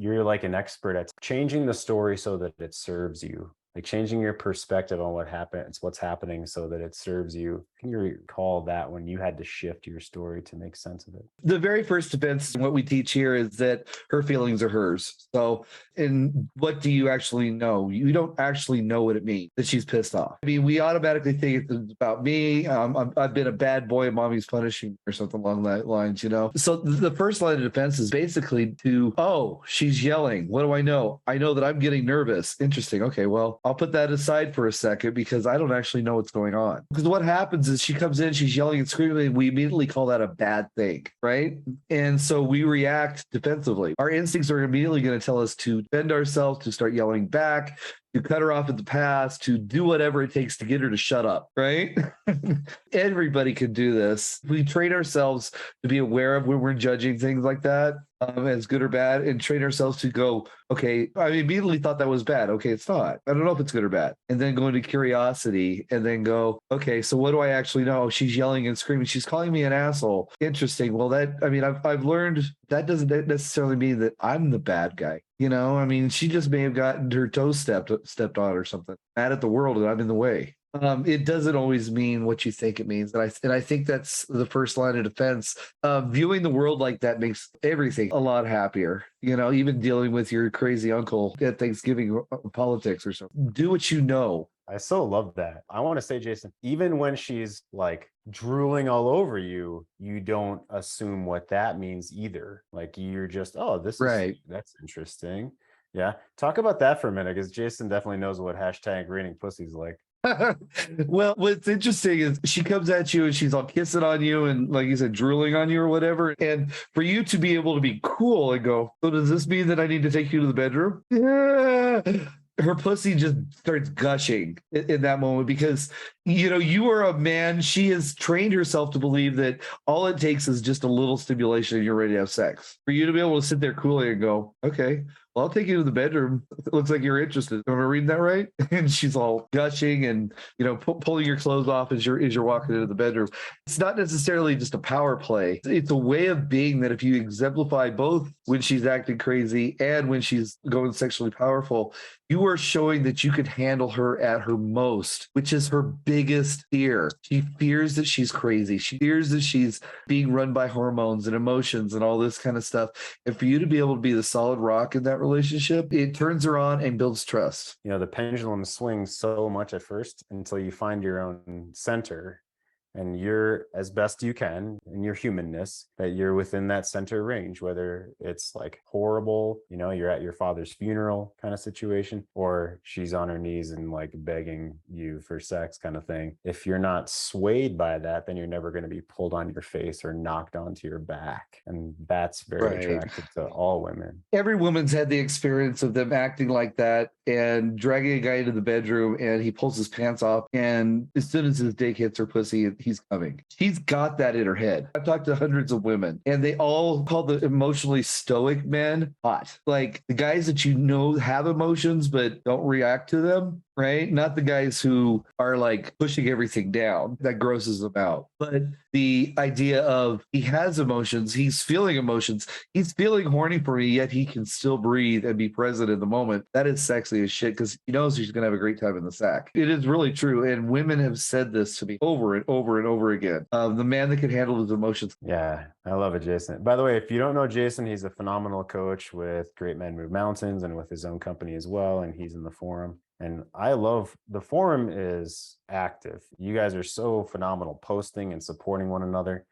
You're like an expert at changing the story so that it serves you, like changing your perspective on what happens, what's happening so that it serves you. Can you recall that when you had to shift your story to make sense of it? The very first defense, what we teach here is that her feelings are hers. So, and what do you actually know? You don't actually know what it means that she's pissed off. I mean, we automatically think it's about me. I've been a bad boy and mommy's punishing me or something along that lines, you know? So the first line of defense is basically to, oh, she's yelling. What do I know? I know that I'm getting nervous. Interesting. Okay, well, I'll put that aside for a second because I don't actually know what's going on. Because what happens is she comes in, she's yelling and screaming, and we immediately call that a bad thing, right? And so we react defensively. Our instincts are immediately going to tell us to defend ourselves, to start yelling back, to cut her off at the pass, to do whatever it takes to get her to shut up, right? Everybody can do this. We train ourselves to be aware of when we're judging things like that, as good or bad, and train ourselves to go, okay, I immediately thought that was bad. Okay, it's not. I don't know if it's good or bad. And then go into curiosity and then go, okay, so what do I actually know? She's yelling and screaming. She's calling me an asshole. Interesting. Well, I've learned that doesn't necessarily mean that I'm the bad guy. You know, I mean, she just may have gotten her toes stepped on or something. Mad at the world and I'm in the way. It doesn't always mean what you think it means, and I think that's the first line of defense. Viewing the world like that makes everything a lot happier. You know, even dealing with your crazy uncle at Thanksgiving politics or something. Do what you know. I so love that. I want to say, Jason, even when she's like drooling all over you, you don't assume what that means either. Like you're just, oh, Right. that's interesting. Yeah. Talk about that for a minute because Jason definitely knows what hashtag raining pussy's like. Well, what's interesting is she comes at you and she's all kissing on you and, like you said, drooling on you or whatever. And for you to be able to be cool and go, so does this mean that I need to take you to the bedroom? Yeah. Her pussy just starts gushing in that moment because, you know, you are a man. She has trained herself to believe that all it takes is just a little stimulation and you're ready to have sex. For you to be able to sit there coolly and go, okay, well, I'll take you to the bedroom. It looks like you're interested. Am I reading that right? And she's all gushing and, you know, pulling your clothes off as you're walking into the bedroom. It's not necessarily just a power play. It's a way of being that if you exemplify both when she's acting crazy and when she's going sexually powerful, you are showing that you could handle her at her most, which is her biggest fear. She fears that she's crazy. She fears that she's being run by hormones and emotions and all this kind of stuff. And for you to be able to be the solid rock in that relationship, it turns her on and builds trust. You know, the pendulum swings so much at first until you find your own center and you're as best you can in your humanness that you're within that center range, whether it's like horrible, you know, you're at your father's funeral kind of situation, or she's on her knees and like begging you for sex kind of thing. If you're not swayed by that, then you're never going to be pulled on your face or knocked onto your back. And that's very Right. attractive to all women. Every woman's had the experience of them acting like that and dragging a guy into the bedroom and he pulls his pants off. And as soon as his dick hits her pussy, he's coming. She's got that in her head. I've talked to hundreds of women and they all call the emotionally stoic men hot. Like the guys that you know have emotions but don't react to them, right? Not the guys who are like pushing everything down. That grosses them out. But the idea of he has emotions, he's feeling emotions, he's feeling horny for me, yet he can still breathe and be present in the moment. That is sexy as shit because he knows he's going to have a great time in the sack. It is really true. And women have said this to me over and over and over again. The man that can handle his emotions. Yeah, I love it, Jason. By the way, if you don't know Jason, he's a phenomenal coach with Great Men Move Mountains and with his own company as well. And he's in the forum. And I love the forum is active. You guys are so phenomenal posting and supporting one another.